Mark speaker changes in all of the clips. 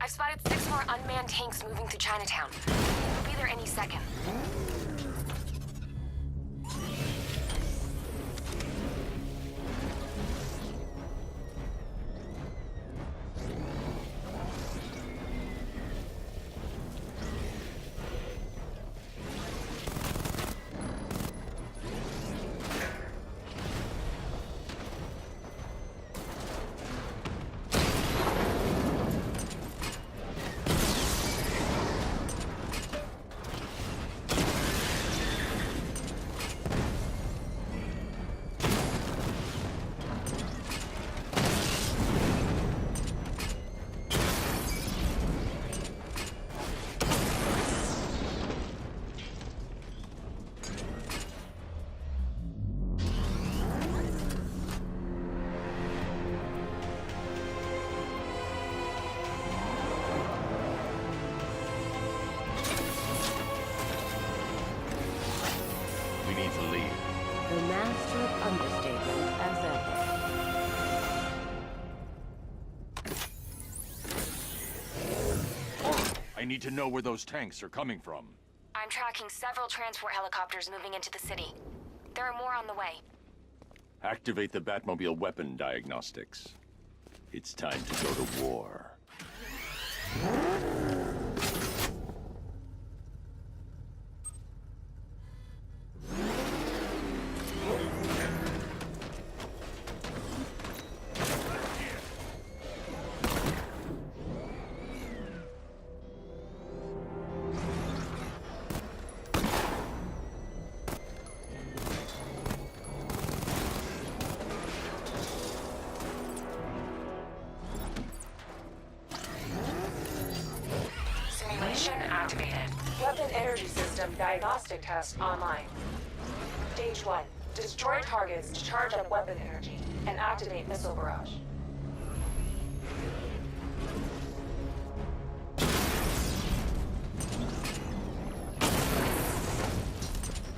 Speaker 1: I've spotted 6 more unmanned tanks moving through Chinatown. They'll be there any second.
Speaker 2: The master of understatement as ever.
Speaker 3: I need to know where those tanks are coming from.
Speaker 1: I'm tracking several transport helicopters moving into the city. There are more on the way.
Speaker 3: Activate the Batmobile weapon diagnostics. It's time to go to war.
Speaker 1: Simulation activated.
Speaker 4: Weapon energy system diagnostic test online. Stage 1. Destroy targets to charge up weapon energy and activate missile barrage.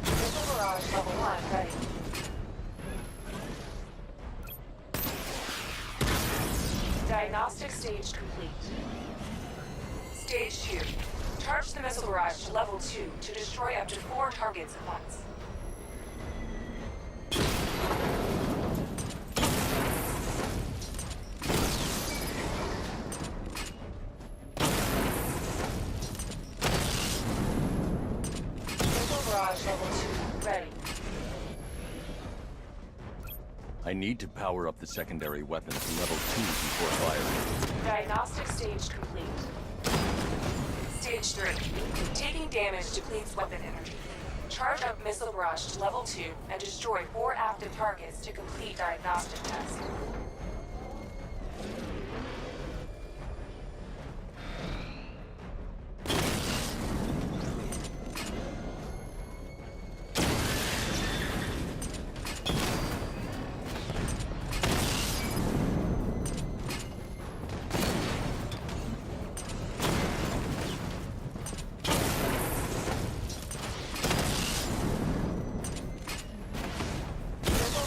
Speaker 4: Missile barrage level 1 ready. Diagnostic stage complete. Stage 2. Charge the missile barrage to level 2 to destroy up to 4 targets at once. Missile barrage level 2 ready.
Speaker 3: I need to power up the secondary weapon to level 2 before firing.
Speaker 4: Diagnostic stage complete. Stage 3. Taking damage depletes weapon energy. Charge up missile barrage to level 2 and destroy 4 active targets to complete diagnostic test.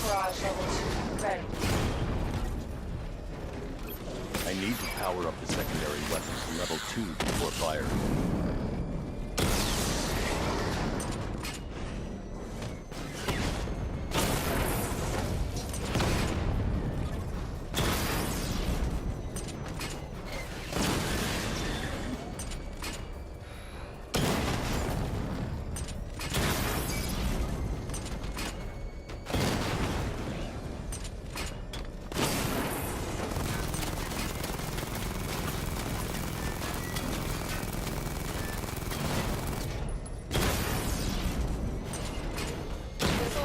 Speaker 4: Barrage level 2 ready.
Speaker 3: I need to power up the secondary weapon to level 2 before firing.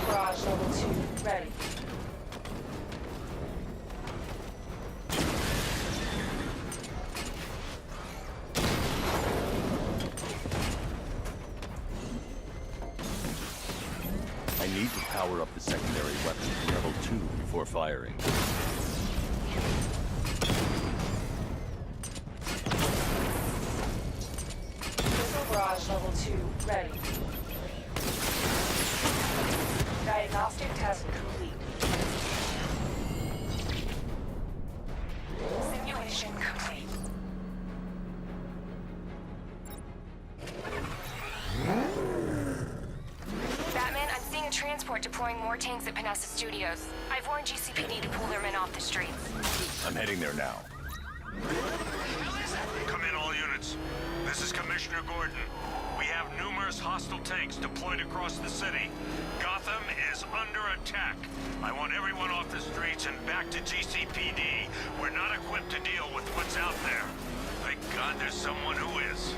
Speaker 4: Barrage level 2 ready.
Speaker 3: I need to power up the secondary weapon to level 2 before firing.
Speaker 4: Missile barrage level 2 ready. Diagnostic test complete.
Speaker 1: Simulation complete. transport deploying more tanks at Panessa Studios. I've warned GCPD to pull their men off the streets.
Speaker 3: I'm heading there now.
Speaker 5: Come in, all units. This is Commissioner Gordon. We have numerous hostile tanks deployed across the city. Gotham is under attack. I want everyone off the streets and back to GCPD. We're not equipped to deal with what's out there. Thank God there's someone who is.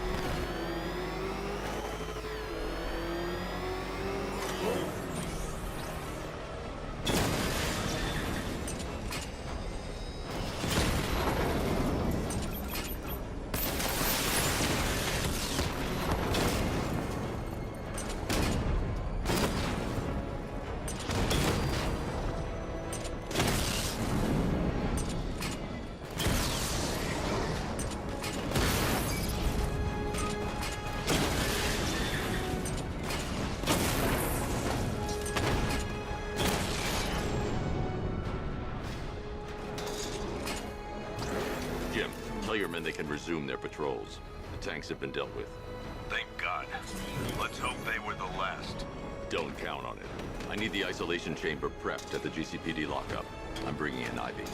Speaker 3: Jim, tell your men they can resume their patrols. The tanks have been dealt with.
Speaker 5: Thank God. Let's hope they were the last.
Speaker 3: Don't count on it. I need the isolation chamber prepped at the GCPD lockup. I'm bringing in Ivy.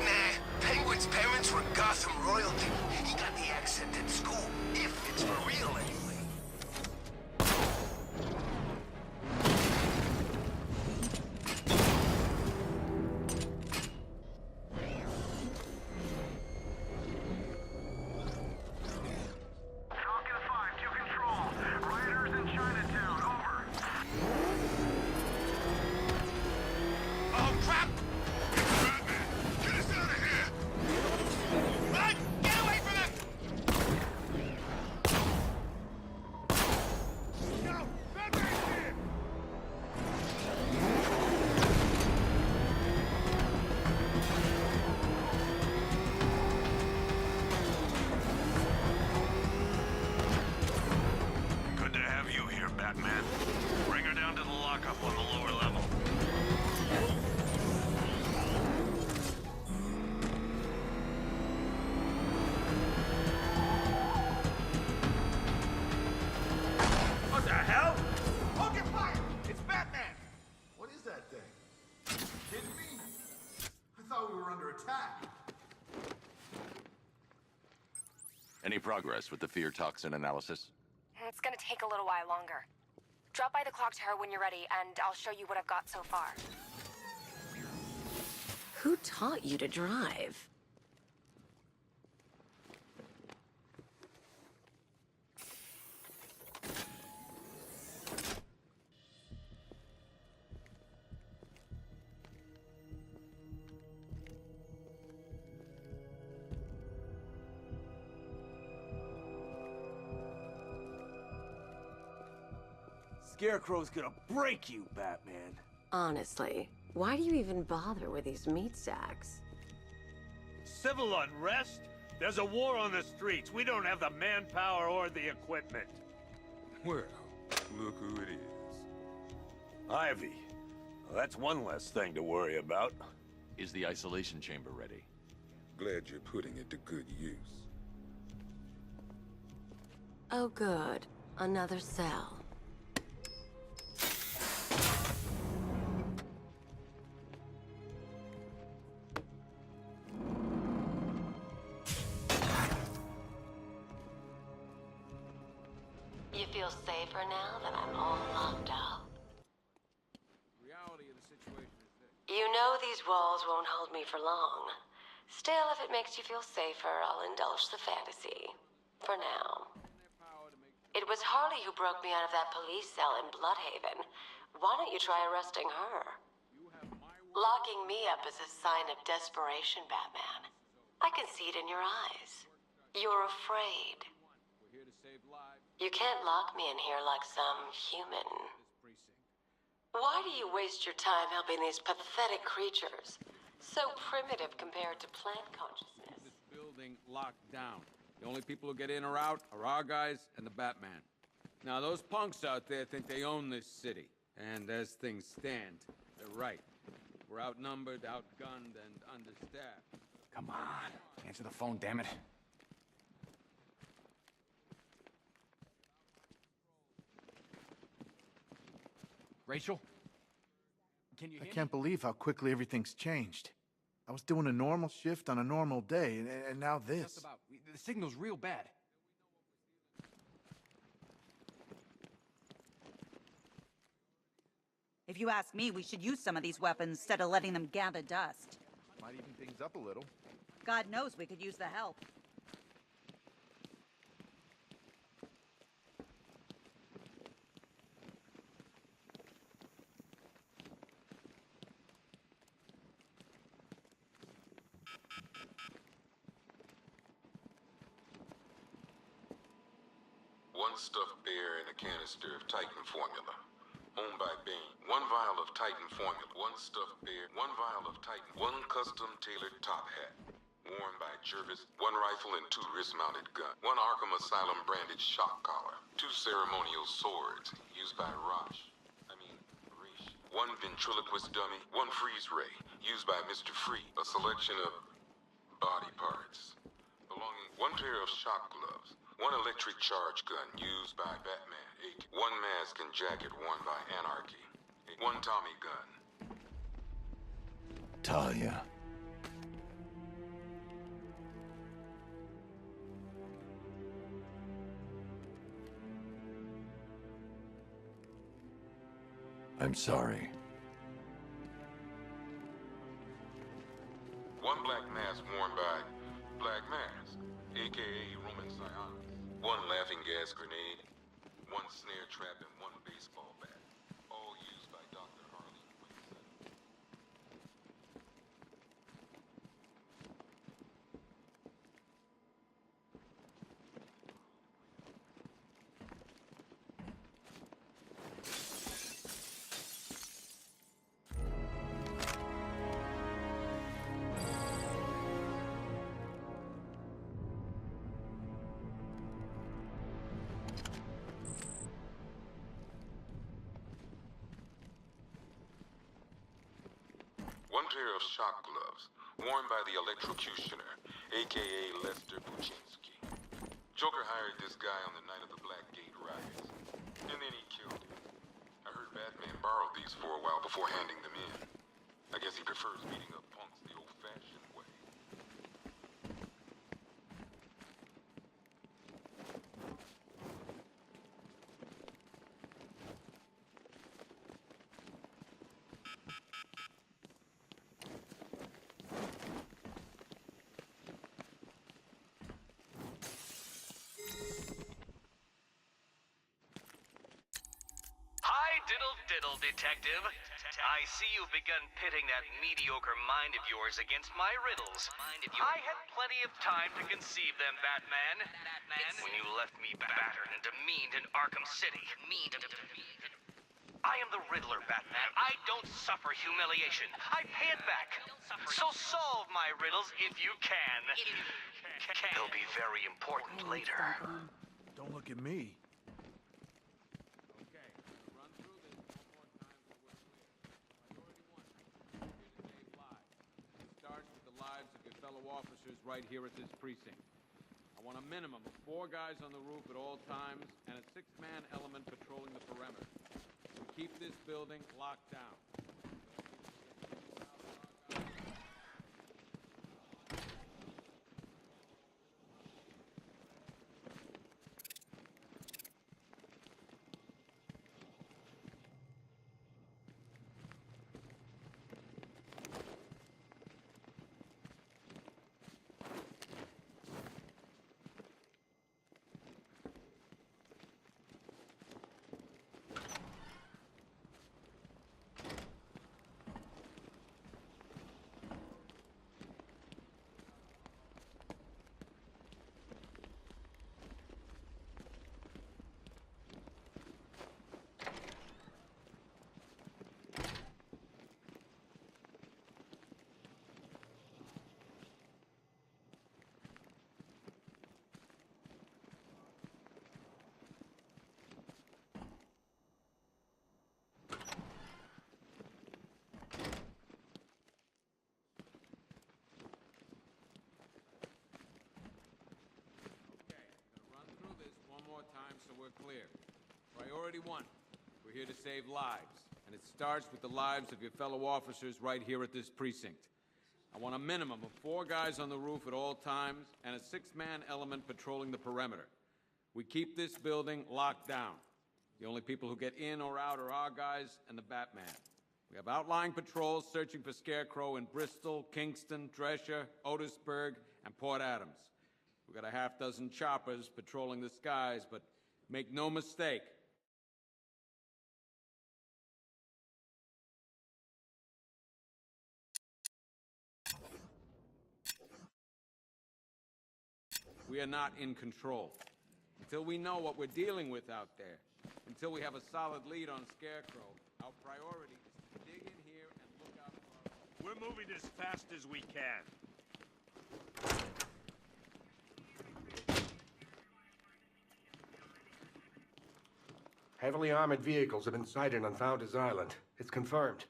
Speaker 6: Nah, Penguin's parents were Gotham royalty. He got the accent in school, if it's for real anyway.
Speaker 5: Falcon 5 to control. Rioters in Chinatown, over.
Speaker 6: Oh, crap! Batman, get us out of here! Run! Get away from him! No! Batman's here!
Speaker 5: Good to have you here, Batman. Bring her down to the lockup on the lower level.
Speaker 6: What the hell? Focus fire! It's Batman!
Speaker 7: What is that thing? Kidding me? I thought we were under attack.
Speaker 3: Any progress with the fear toxin analysis?
Speaker 1: It's gonna take a little while longer. Drop by the clock tower when you're ready, and I'll show you what I've got so far.
Speaker 2: Who taught you to drive?
Speaker 8: Scarecrow's gonna break you, Batman.
Speaker 2: Honestly, why do you even bother with these meat sacks?
Speaker 5: Civil unrest? There's a war on the streets. We don't have the manpower or the equipment.
Speaker 9: Well, look who it is.
Speaker 5: Ivy. Well, that's one less thing to worry about.
Speaker 3: Is the isolation chamber ready?
Speaker 9: Glad you're putting it to good use.
Speaker 2: Oh good, another cell. You feel safer now that I'm all locked up?
Speaker 8: Reality of the situation is this.
Speaker 2: You know these walls won't hold me for long. Still, if it makes you feel safer, I'll indulge the fantasy. For now. It was Harley who broke me out of that police cell in Bloodhaven. Why don't you try arresting her? Locking me up is a sign of desperation, Batman. I can see it in your eyes. You're afraid.
Speaker 8: We're here to save lives.
Speaker 2: You can't lock me in here like some human.
Speaker 8: This precinct.
Speaker 2: Why do you waste your time helping these pathetic creatures? So primitive compared to plant consciousness.
Speaker 8: This building locked down. The only people who get in or out are our guys and the Batman. Now, those punks out there think they own this city. And as things stand, they're right. We're outnumbered, outgunned, and understaffed.
Speaker 10: Come on. Answer the phone, damn it. Rachel? Can you
Speaker 7: I
Speaker 10: hear
Speaker 7: can't believe how quickly everything's changed. I was doing a normal shift on a normal day, and now
Speaker 10: me?
Speaker 7: this.
Speaker 10: Just about. The signal's real bad.
Speaker 11: If you ask me, we should use some of these weapons instead of letting them gather dust.
Speaker 7: Might even things up a little.
Speaker 11: God knows we could use the help.
Speaker 9: One stuffed bear and a canister of Titan formula. Owned by Bane. One vial of Titan formula. One stuffed bear. One vial of Titan. One custom tailored top hat. Worn by Jervis. One rifle and 2 wrist-mounted guns. One Arkham Asylum branded shock collar. 2 ceremonial swords used by Raish. One ventriloquist dummy. One freeze ray used by Mr. Free. A selection of body parts. Belonging. One pair of shock gloves. One electric charge gun used by Batman. One mask and jacket worn by Anarchy. One Tommy gun.
Speaker 3: Talia. I'm sorry.
Speaker 9: One black mask worn by Black Mask, aka Roman Sionis. One laughing gas grenade, one snare trap, and one baseball bat. All used by Dr. Harley Quinson. One pair of shock gloves, worn by the electrocutioner, aka Lester Buczynski. Joker hired this guy on the night of the Blackgate riots, and then he killed him. I heard Batman borrowed these for a while before handing them in. I guess he prefers beating up punks the old-fashioned way.
Speaker 12: Diddle, detective. I see you've begun pitting that mediocre mind of yours against my riddles. I had plenty of time to conceive them, Batman. When you left me battered and demeaned in Arkham City. I am the Riddler, Batman. I don't suffer humiliation. I pay it back. So solve my riddles if you can. They'll be very important later.
Speaker 7: Don't look at me.
Speaker 8: Officers right here at this precinct. I want a minimum of 4 guys on the roof at all times and a 6-man element patrolling the perimeter. We keep this building locked down. time, so we're clear. Priority 1. We're here to save lives, and it starts with the lives of your fellow officers right here at this precinct. I want a minimum of 4 guys on the roof at all times, and a 6-man element patrolling the perimeter. We keep this building locked down. The only people who get in or out are our guys and the Batman. We have outlying patrols searching for Scarecrow in Bristol, Kingston, Drescher, Otisburg, and Port Adams. We've got a half-dozen choppers patrolling the skies, but make no mistake, we are not in control. Until we know what we're dealing with out there, until we have a solid lead on Scarecrow, our priority is to dig in here and look out for our...
Speaker 5: We're moving as fast as we can.
Speaker 13: Heavily armored vehicles have been sighted on Founders Island. It's confirmed.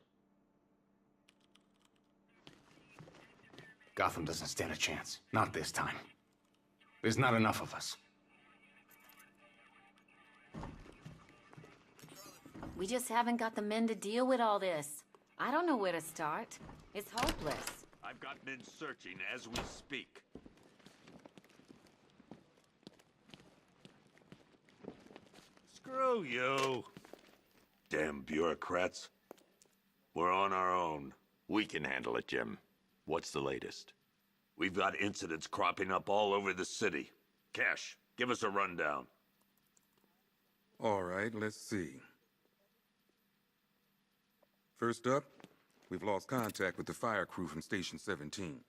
Speaker 10: Gotham doesn't stand a chance. Not this time. There's not enough of us.
Speaker 14: We just haven't got the men to deal with all this. I don't know where to start. It's hopeless.
Speaker 5: I've got men searching as we speak. Screw you. Damn bureaucrats. We're on our own.
Speaker 3: We can handle it, Jim. What's the latest?
Speaker 5: We've got incidents cropping up all over the city. Cash, give us a rundown.
Speaker 15: All right, let's see. First up, we've lost contact with the fire crew from Station 17.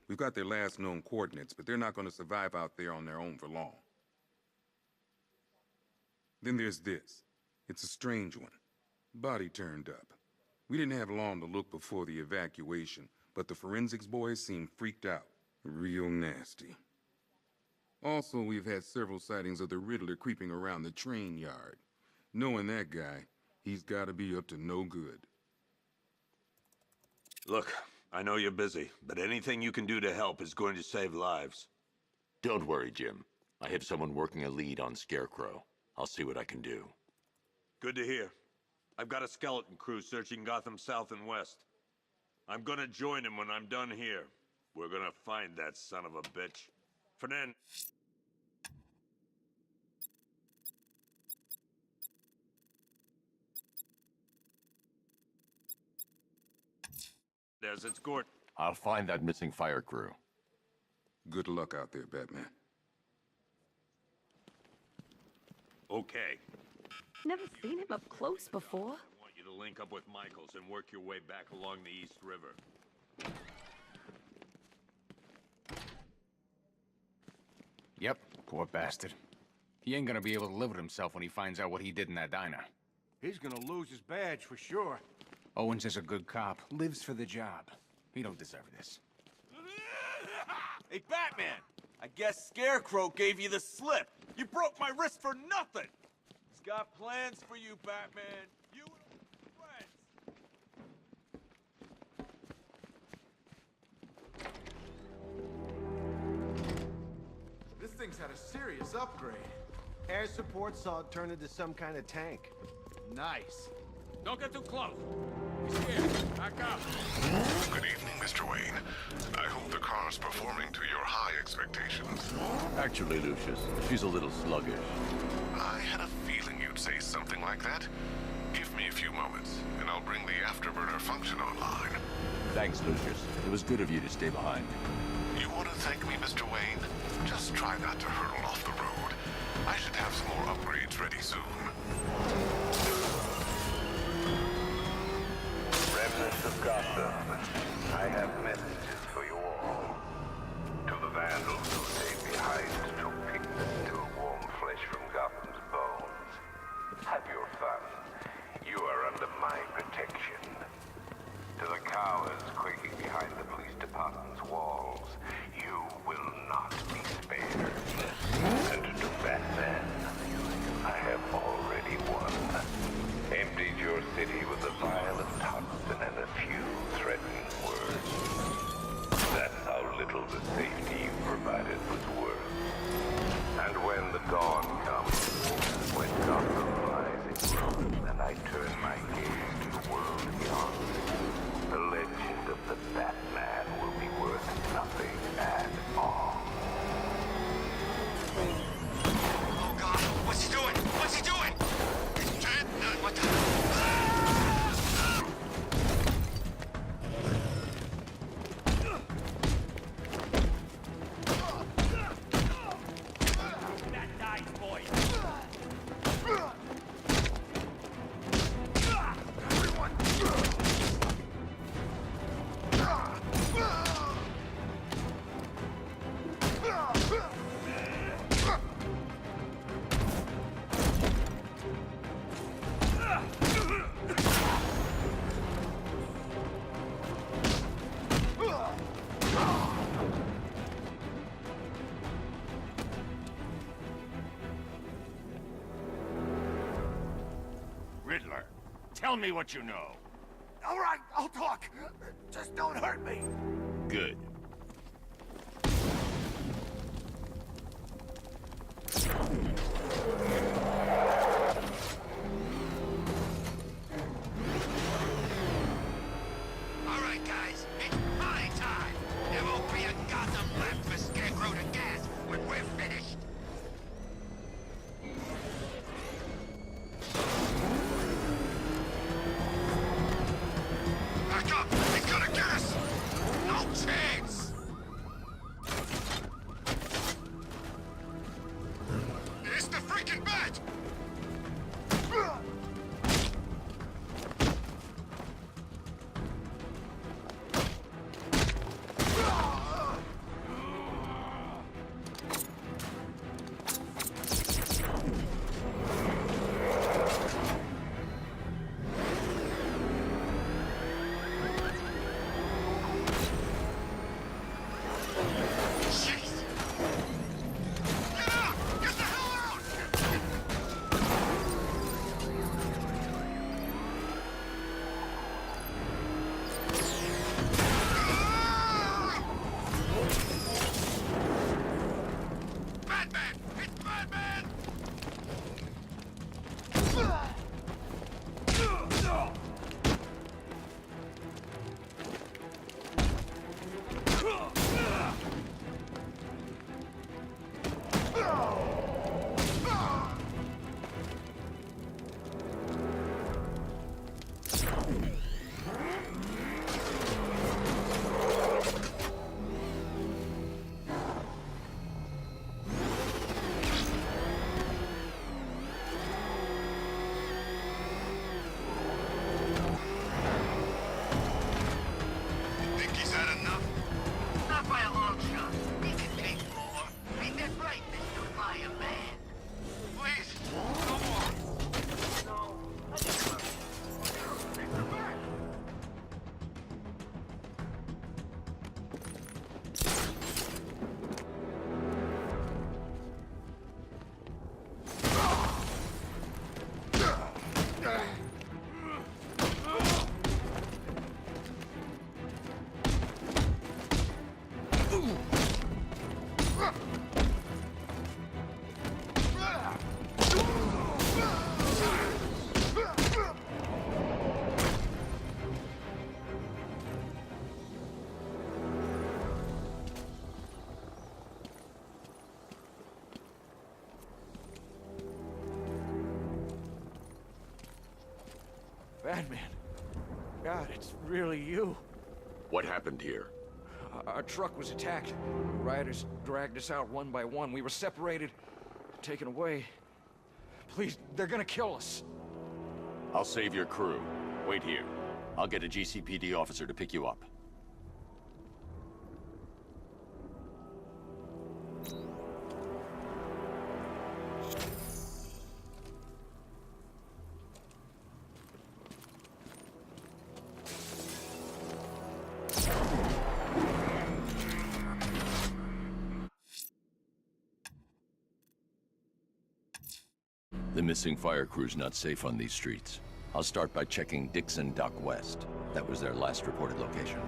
Speaker 15: We've got their last known coordinates, but they're not going to survive out there on their own for long. Then there's this. It's a strange one. Body turned up. We didn't have long to look before the evacuation, but the forensics boys seem freaked out. Real nasty. Also, we've had several sightings of the Riddler creeping around the train yard. Knowing that guy, he's got to be up to no good.
Speaker 5: Look, I know you're busy, but anything you can do to help is going to save lives.
Speaker 3: Don't worry, Jim. I have someone working a lead on Scarecrow. I'll see what I can do.
Speaker 5: Good to hear. I've got a skeleton crew searching Gotham South and West. I'm gonna join him when I'm done here. We're gonna find that son of a bitch. For then... There's its Gordon.
Speaker 3: I'll find that missing fire crew.
Speaker 15: Good luck out there, Batman.
Speaker 5: Okay.
Speaker 14: Never seen him up close before.
Speaker 5: I want you to link up with Michaels and work your way back along the East River.
Speaker 10: Yep, poor bastard. He ain't gonna be able to live with himself when he finds out what he did in that diner.
Speaker 6: He's gonna lose his badge for sure.
Speaker 10: Owens is a good cop, lives for the job. He don't deserve this.
Speaker 6: Hey, Batman! I guess Scarecrow gave you the slip. You broke my wrist for nothing! He's got plans for you, Batman. You and friends.
Speaker 7: This thing's had a serious upgrade.
Speaker 16: Air support saw it turn into some kind of tank.
Speaker 7: Nice.
Speaker 8: Don't get too close. He's scared. Back up.
Speaker 17: Good evening, Mr. Wayne. I hope the car's performing to your high expectations.
Speaker 3: Actually, Lucius, she's a little sluggish.
Speaker 17: I had a feeling you'd say something like that. Give me a few moments, and I'll bring the afterburner function online.
Speaker 3: Thanks, Lucius. It was good of you to stay behind.
Speaker 17: You want to thank me, Mr. Wayne? Just try not to hurtle off the road. I should have some more upgrades ready soon.
Speaker 18: Remnants of Gotham, I have messages for you all. To the vandals who stay behind to pick the still warm flesh from Gotham's bones. Have your fun. You are under my protection. To the cowards quaking behind the police department's walls, you will not be spared. And
Speaker 3: Tell me what you know.
Speaker 7: All right, I'll talk. Just don't hurt me.
Speaker 3: Good.
Speaker 12: All right, guys, it's my time. There won't be a Gotham left for Scarecrow to gas when we're finished. Back up! He's gonna get us! No chance! It's the freaking bat! Think he's had enough? Not by a long shot. We can take more. Ain't that right, Mr. Fireman? Please, no more. No, I just love you. Mr. Bat!
Speaker 16: Batman. God, it's really you.
Speaker 3: What happened here?
Speaker 16: Our truck was attacked. Rioters dragged us out one by one. We were separated, taken away. Please, they're gonna kill us.
Speaker 3: I'll save your crew. Wait here. I'll get a GCPD officer to pick you up. The missing fire crew's not safe on these streets. I'll start by checking Dixon Dock West. That was their last reported location.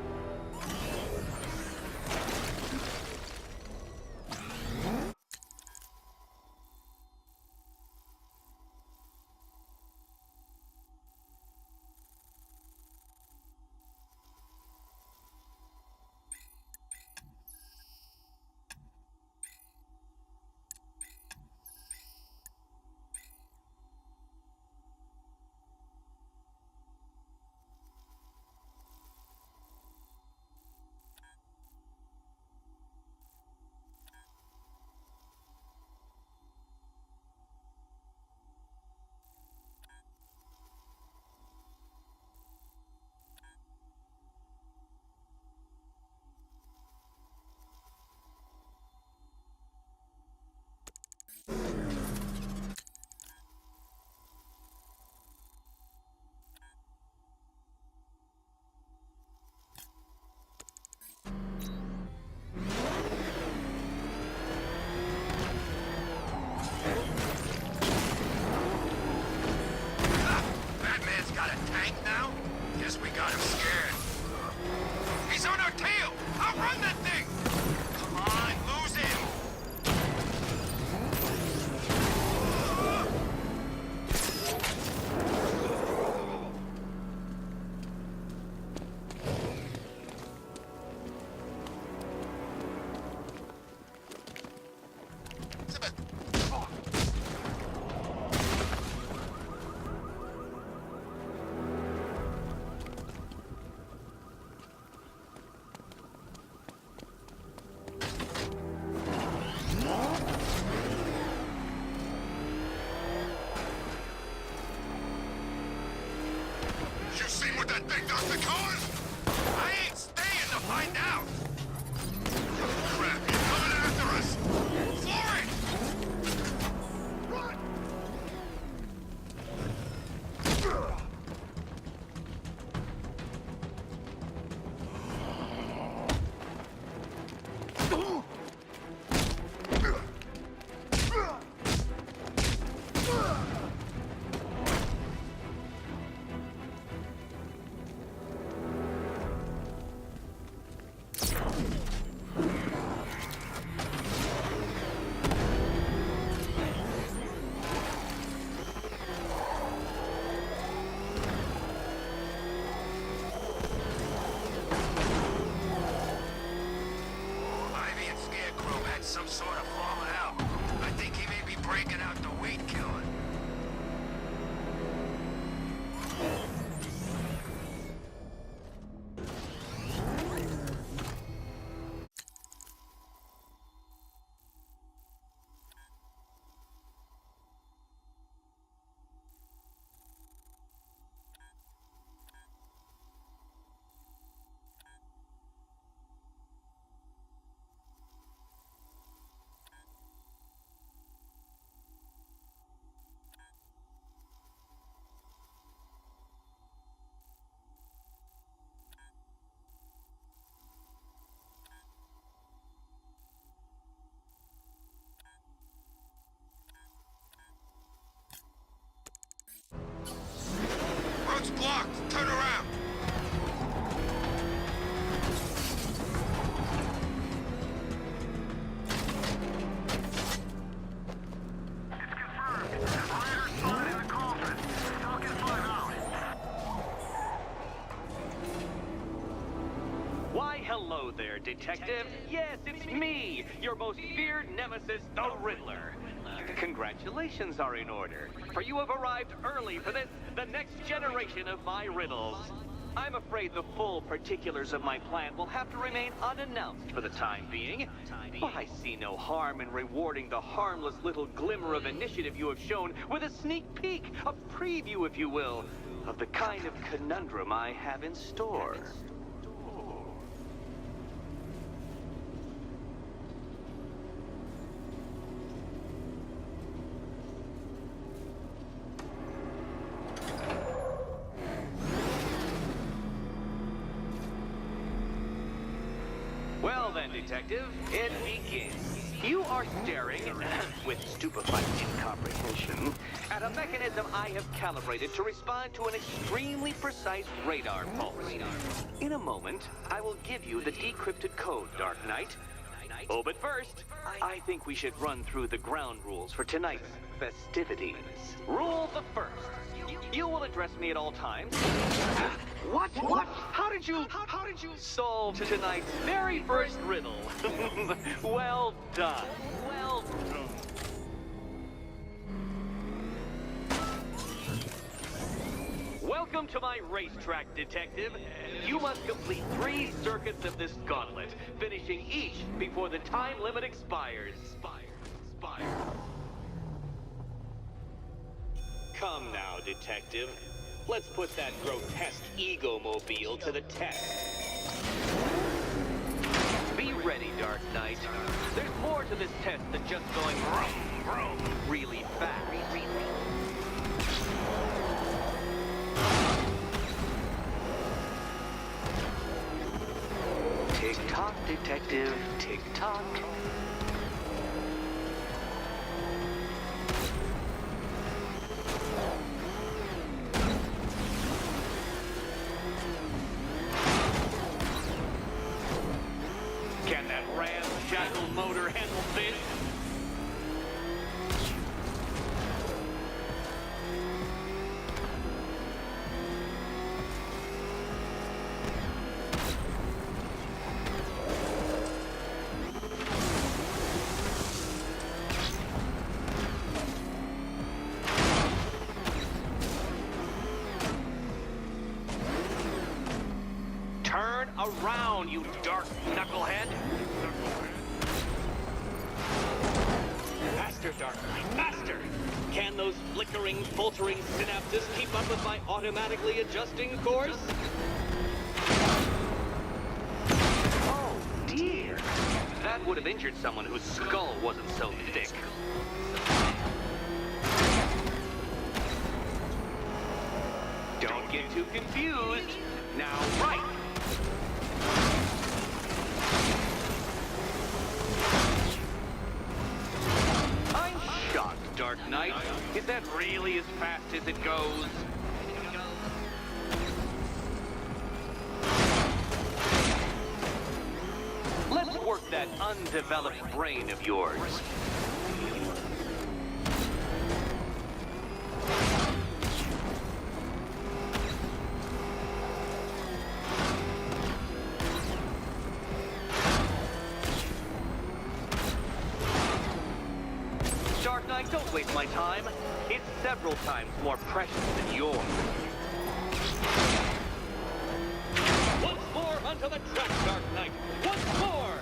Speaker 17: Hey, Dr. Cohen! I ain't staying to find out! Crap, he's coming after us! For it! Run!
Speaker 18: Some sort of falling out. I think he may be breaking out the weed killer.
Speaker 17: Road's blocked! Turn around!
Speaker 12: Why, hello there, Detective. Yes, it's me, your most feared nemesis, the Riddler. Congratulations are in order, for you have arrived early for this, the next generation of my riddles. I'm afraid the full particulars of my plan will have to remain unannounced for the time being, but I see no harm in rewarding the harmless little glimmer of initiative you have shown with a sneak peek, a preview, if you will, of the kind of conundrum I have in store. Well then, Detective, it begins. You are staring, with stupefied incomprehension, at a mechanism I have calibrated to respond to an extremely precise radar pulse. In a moment, I will give you the decrypted code, Dark Knight. Oh, but first, I think we should run through the ground rules for tonight's festivities. Rule the first. You will address me at all times. What? How did you solve tonight's very first riddle? Well done. Well done. Welcome to my racetrack, Detective. You must complete 3 circuits of this gauntlet, finishing each before the time limit expires. Come now, Detective. Let's put that grotesque ego-mobile to the test. Be ready, Dark Knight. There's more to this test than just going vroom, vroom really fast. Tick-tock, Detective. Tick-tock. Can that ramshackle motor handle this? Turn around, you dark knucklehead! Faster, Dark Knight, faster! Can those flickering, faltering synapses keep up with my automatically adjusting course? Oh, dear. That would have injured someone whose skull wasn't so thick. Don't get too confused. Now, right. I'm shocked, Dark Knight. Is that really as fast as it goes? Let's work that undeveloped brain of yours. Dark Knight, don't waste my time. It's several times more precious than yours. Once more onto the track, Dark Knight. Once more!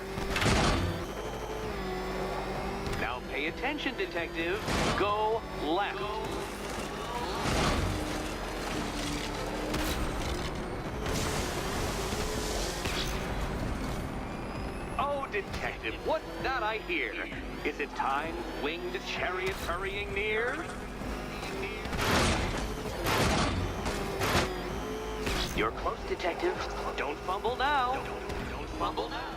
Speaker 12: Now pay attention, Detective. Go left. Oh, Detective, what's that I hear? Is it time, winged chariot hurrying near? You're close, Detective. Don't fumble now. Don't fumble now.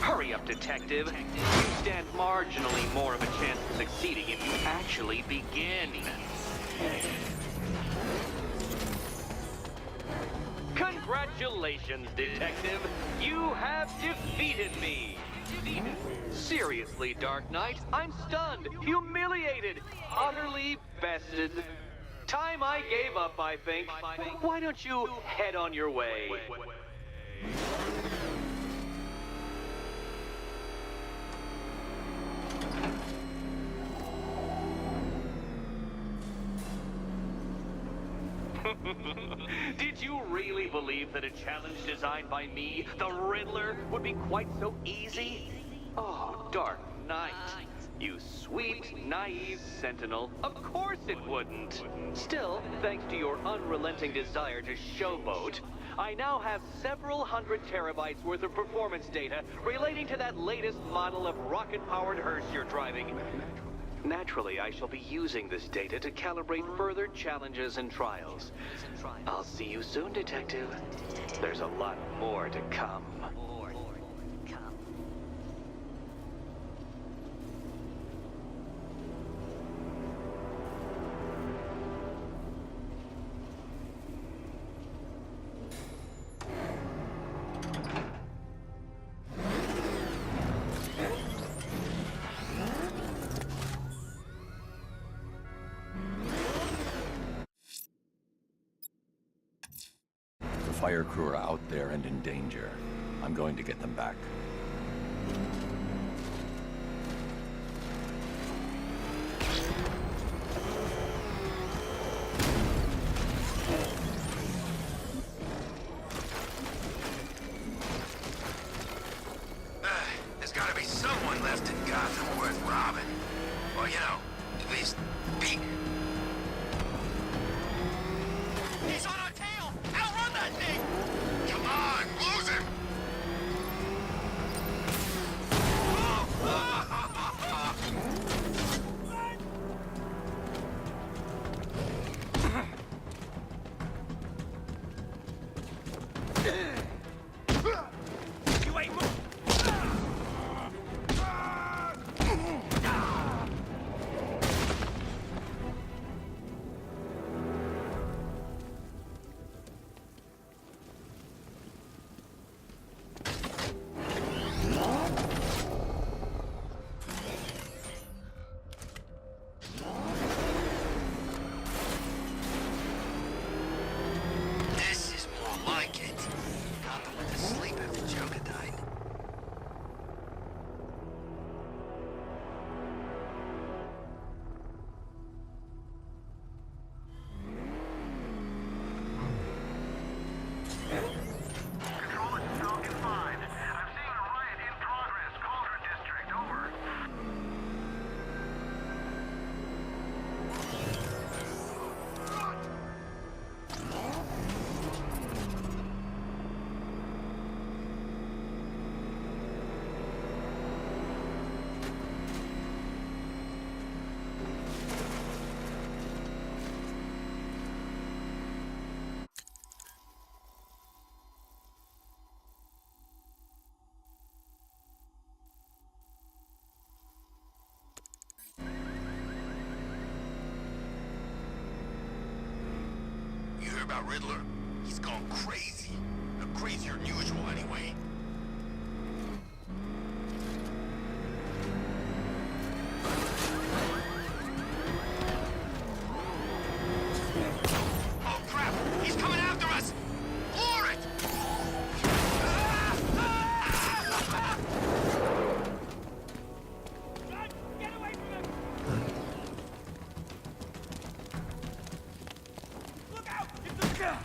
Speaker 12: Hurry up, Detective. You stand marginally more of a chance of succeeding if you actually begin. Congratulations, Detective. You have defeated me. Seriously, Dark Knight, I'm stunned, humiliated, utterly bested. Time I gave up, I think. Why don't you head on your way? Did you really believe that a challenge designed by me, the Riddler, would be quite so easy? Oh, Dark Knight. You sweet, naive sentinel. Of course it wouldn't. Still, thanks to your unrelenting desire to showboat, I now have several hundred terabytes worth of performance data relating to that latest model of rocket-powered hearse you're driving. Naturally, I shall be using this data to calibrate further challenges and trials. I'll see you soon, Detective. There's a lot more to come.
Speaker 3: The fire crew are out there and in danger. I'm going to get them back.
Speaker 17: There's gotta be someone left in Gotham worth robbing. Or, you know, at least beating. He's on our tail! Outrun that thing! Come on, lose him! about Riddler? He's gone crazy. Crazier than usual, anyway. Oh, crap! He's coming after us! Floor it!
Speaker 6: Get away from him! Look out! Get the gun!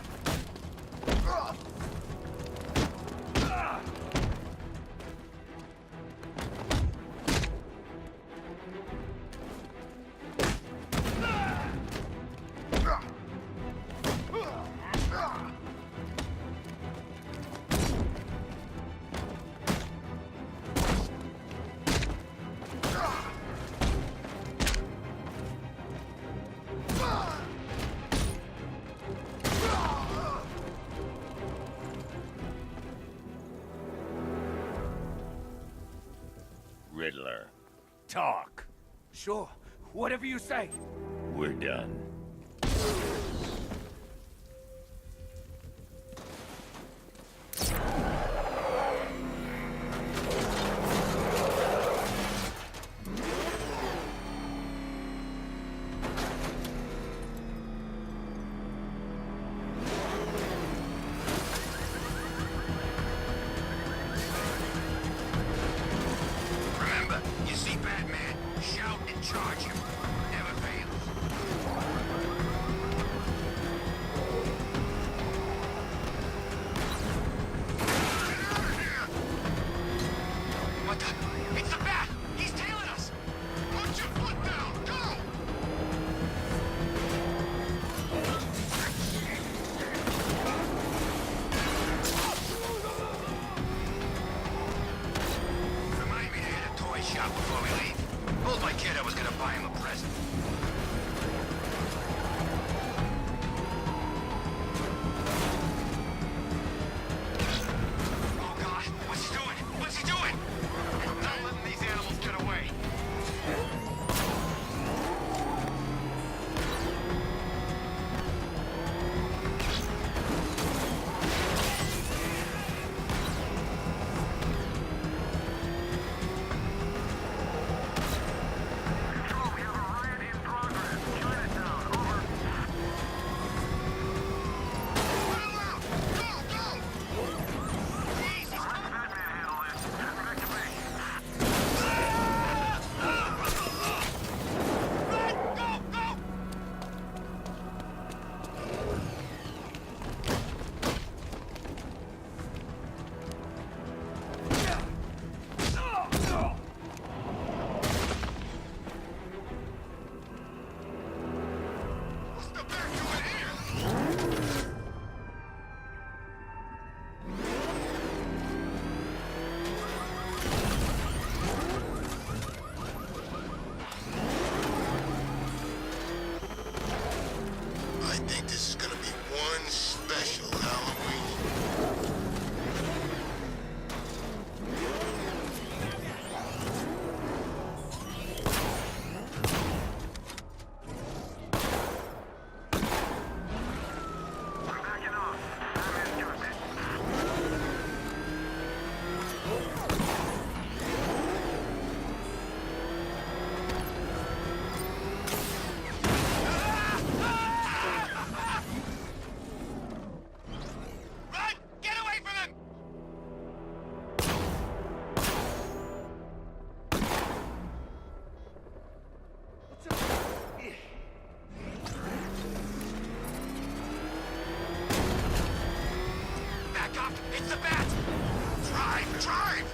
Speaker 19: Riddler.
Speaker 6: Talk. Sure. Whatever you say.
Speaker 19: We're done.
Speaker 17: Remember, you see Batman, shout and charge him. Never fails. What the? It's the Bat! He's tailing us! Put your foot down! Go! Remind me to hit a toy shop before we leave. Told my kid I was gonna buy him a present. Oh God, what's he doing? What's he doing? Not letting these animals get away. I think this is gonna be one special Halloween. Run! Get away from him! Back up! It's the Bat! Drive! Drive!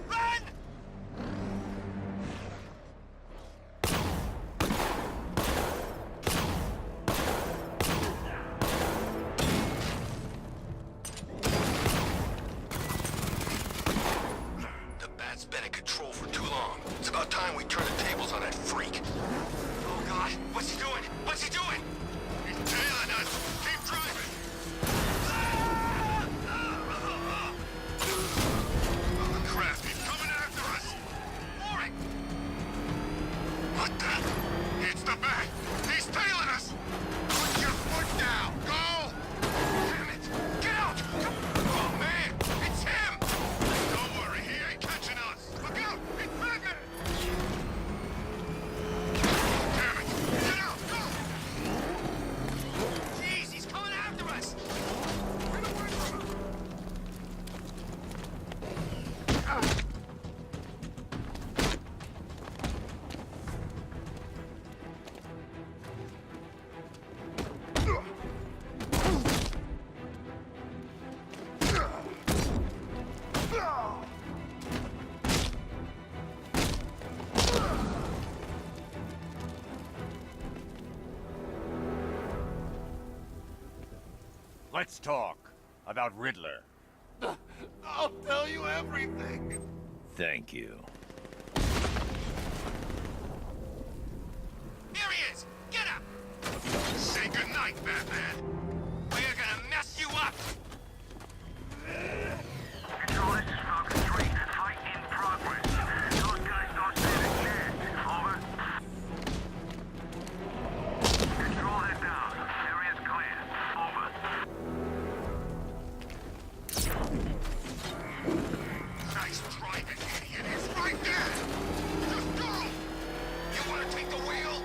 Speaker 17: Run! The Bat's been in control for too long. It's about time we turn the tables on that freak. Oh God, what's he doing? What's he doing? He's tailing us. Keep driving. Oh crap, he's coming after us. Warren! What the?
Speaker 10: Let's talk about Riddler.
Speaker 17: I'll tell you everything.
Speaker 19: Thank you.
Speaker 17: Here he is! Get up! Say goodnight, Batman. We're gonna mess you up!
Speaker 18: Control, this is Falcon 3. Fight in progress. Those guys don't stand a chance. Over. Control, head down. Area's clear. Over.
Speaker 17: Nice try, you idiot. It's right there! Just go! You wanna take the wheel?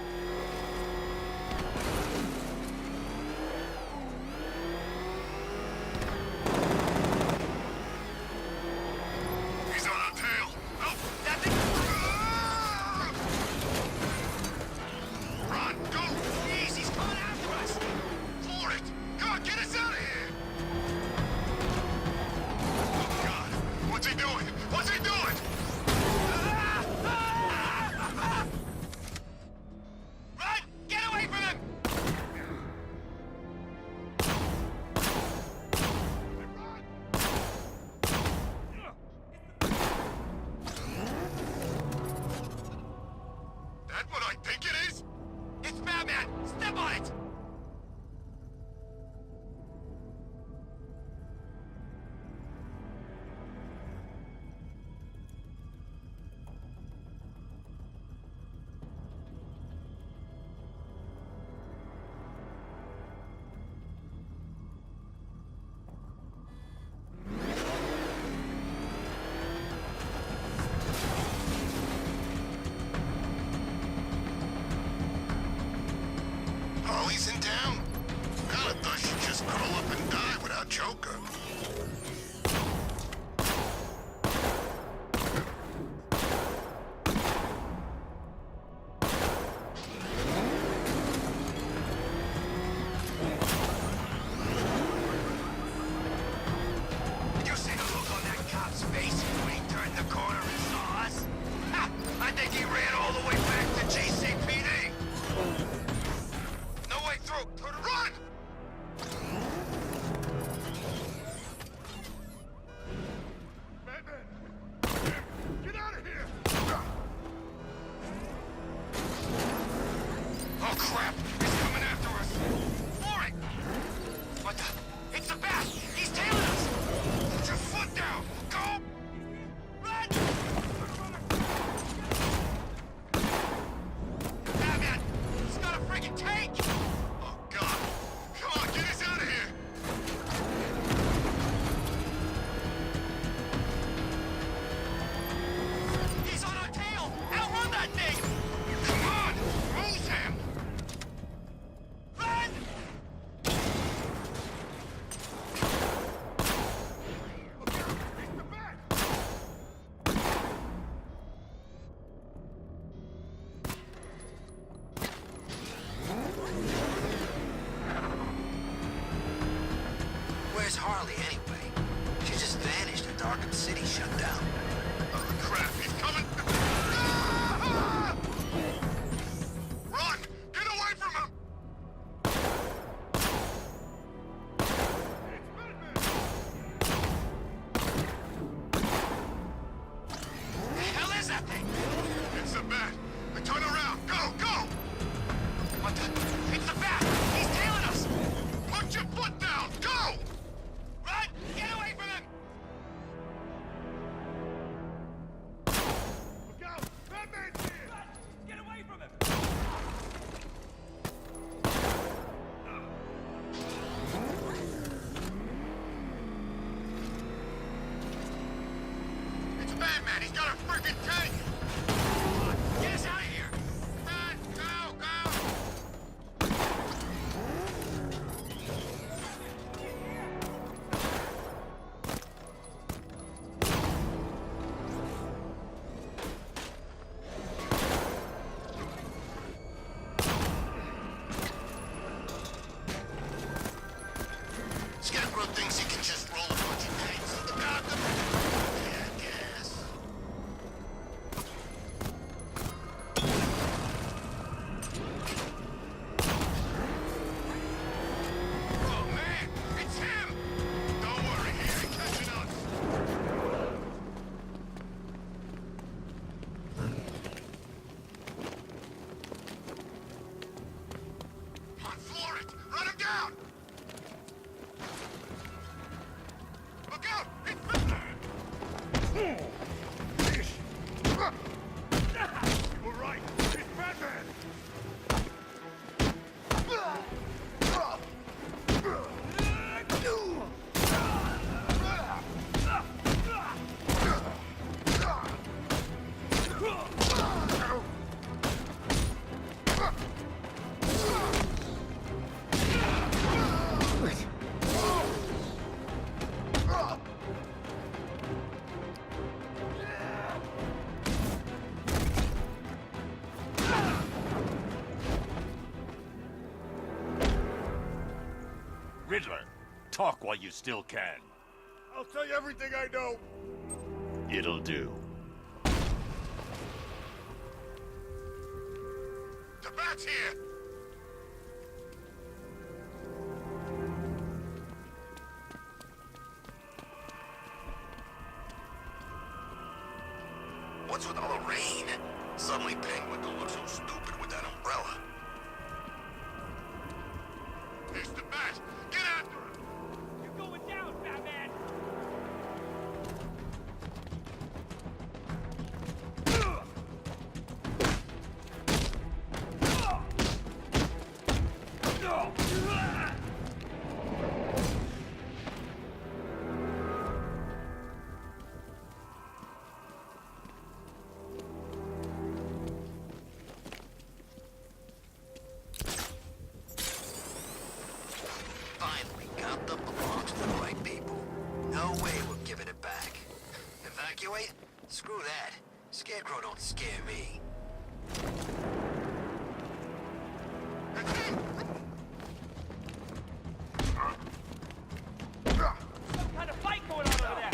Speaker 17: He's on our tail. Oh, that thing! Run, go! Easy, he's coming after us! For it! Come on, get us out of here! Oh, God. What's he doing? What's he doing? Run! Get away from him! That what I think it is? It's Batman! Step on it! Harley's in town? Kinda thought she'd just curl up and die without Joker. Did you see the look on that cop's face when he turned the corner and saw us? Ha! I think he ran all the way back to GCPD. No way through! Run! Batman! Get out of here! Oh, crap! He's coming after us! For it! What the? It's the bat! He's tailing us! Put your foot down! Go! Run! Batman! He's got a friggin' tank! Oh, God! Come on, get us out of here! He's on our tail! Outrun that thing! Come on! Close him! Run! Look out! It's the bat!
Speaker 20: Where's Harley, anyway? She just vanished after Arkham City shut down.
Speaker 17: Oh, crap! He's coming! Ah! Run! Get away from him! The hell is that thing? It's the bat! Turn around! Go! Go! What the? It's the bat! He's tailing us! Put your foot down! Go! Run! Get away from him! Look out! Batman's here! Run! Get away from him! It's Batman! He's got a freaking tank! Come on, get us out of here! Run! Go! Go! Scarecrow thinks he can just roll a bunch of tanks into Gotham. Yeah, I guess.
Speaker 19: Riddler, talk while you still can.
Speaker 17: I'll tell you everything I know.
Speaker 19: It'll do.
Speaker 17: The Bat's here! What's with all the rain? Suddenly Penguin don't look so stupid with that umbrella. It's the Bat! Get after him!
Speaker 12: You're going down, Batman!
Speaker 20: Finally got the belongs to the right people. No way we're giving it back. Evacuate? Screw that. Scarecrow don't scare me.
Speaker 12: Some kind of fight going on over there!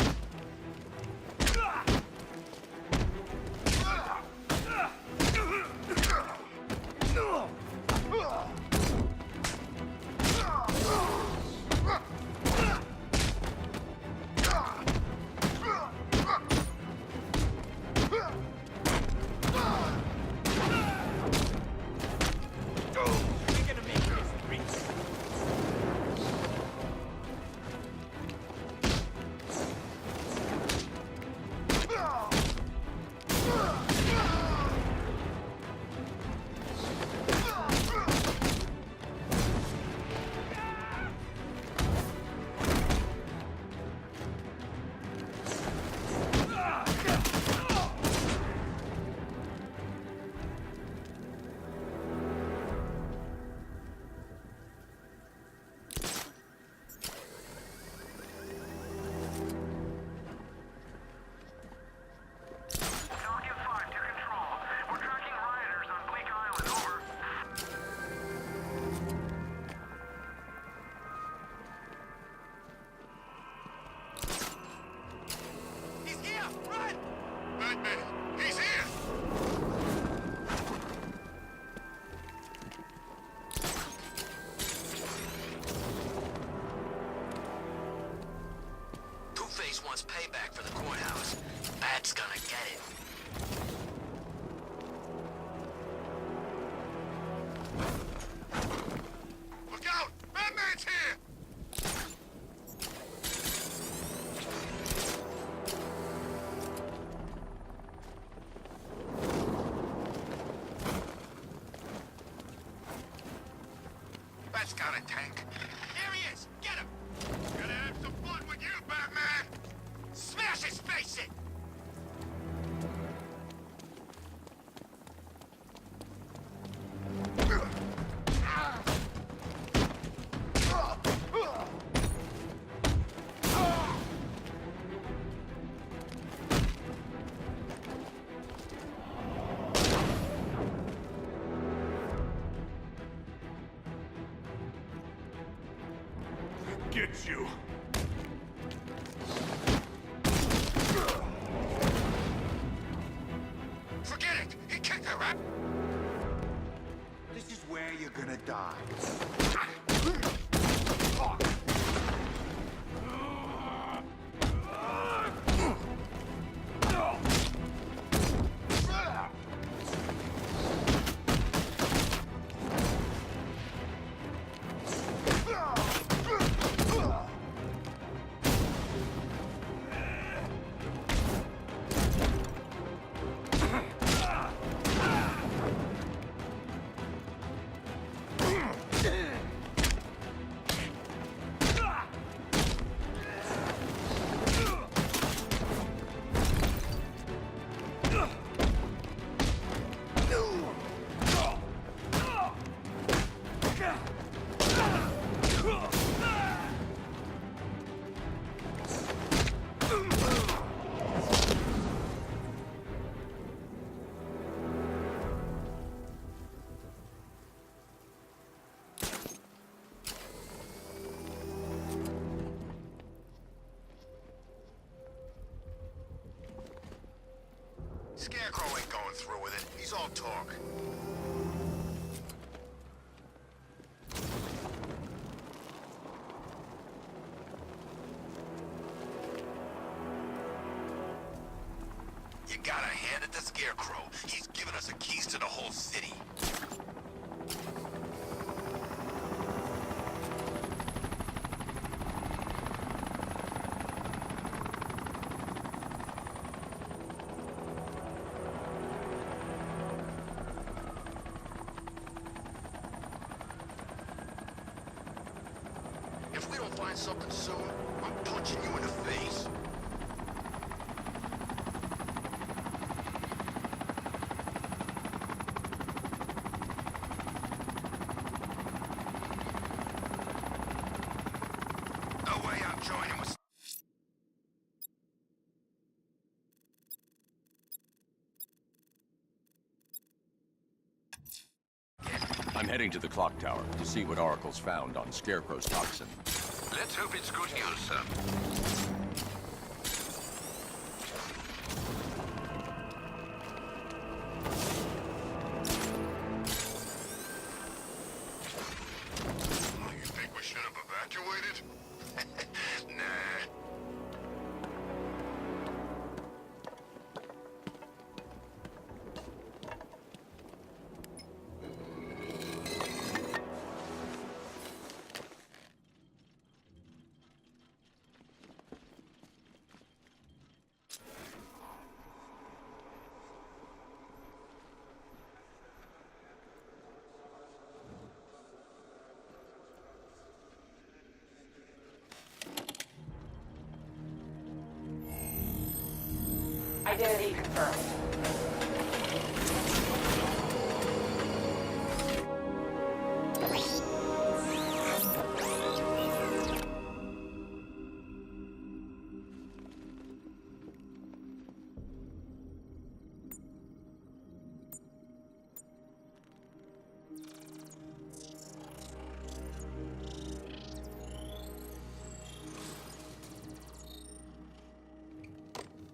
Speaker 20: Wants payback for the courthouse. Bat's gonna get it.
Speaker 17: Look out! Batman's here! Bat's got a tank. Here he is! Get him! Gonna have some fun with you, Batman! Smash his face in!
Speaker 19: Get you!
Speaker 17: Forget it! He kicked her out!
Speaker 7: This is where you're gonna die.
Speaker 17: Scarecrow ain't going through with it. He's all talk. You gotta hand it to Scarecrow. He's given us the keys to the whole city. If we don't find something soon, I'm punching you in the face. No way I'm joining with...
Speaker 3: I'm heading to the clock tower to see what Oracle's found on Scarecrow's toxin.
Speaker 9: Let's hope it's good news, sir.
Speaker 17: You think we should have evacuated? Nah.
Speaker 4: Identity confirmed.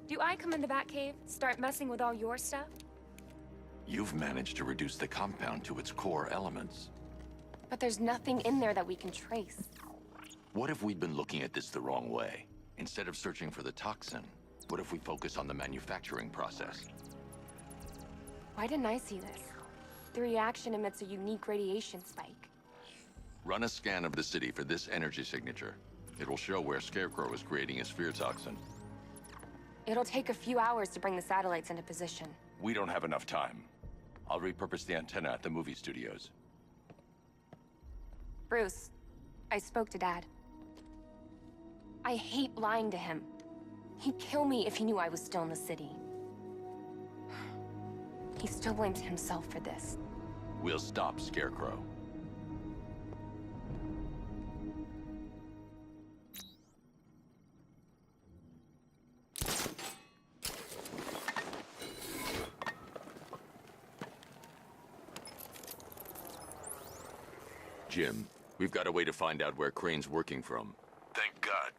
Speaker 1: Do I come in the Batcave, start messing with all your stuff?
Speaker 3: You've managed to reduce the compound to its core elements.
Speaker 1: But there's nothing in there that we can trace.
Speaker 3: What if we'd been looking at this the wrong way? Instead of searching for the toxin, what if we focus on the manufacturing process?
Speaker 1: Why didn't I see this? The reaction emits a unique radiation spike.
Speaker 3: Run a scan of the city for this energy signature. It will show where Scarecrow is creating his fear toxin.
Speaker 1: It'll take a few hours to bring the satellites into position.
Speaker 3: We don't have enough time. I'll repurpose the antenna at the movie studios.
Speaker 1: Bruce, I spoke to Dad. I hate lying to him. He'd kill me if he knew I was still in the city. He still blames himself for this.
Speaker 3: We'll stop Scarecrow. Jim, we've got a way to find out where Crane's working from.
Speaker 17: Thank God.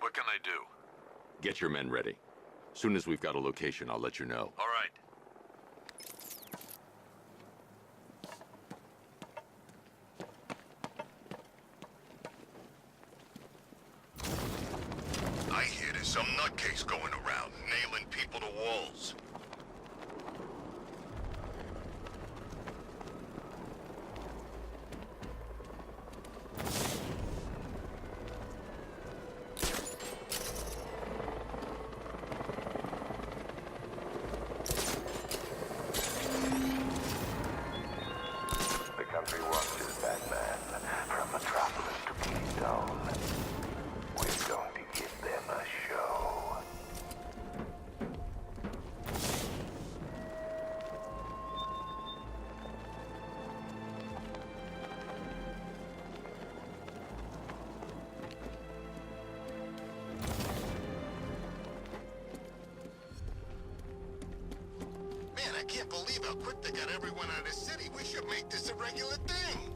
Speaker 17: What can I do?
Speaker 3: Get your men ready. Soon as we've got a location, I'll let you know.
Speaker 17: All right. I hear there's some nutcase going around, nailing people to walls.
Speaker 18: The country watches Batman from Metropolis to Keystone. We're going to give them a show.
Speaker 17: Man, I can't believe how quick they got everyone out of the city. We should make this a regular thing.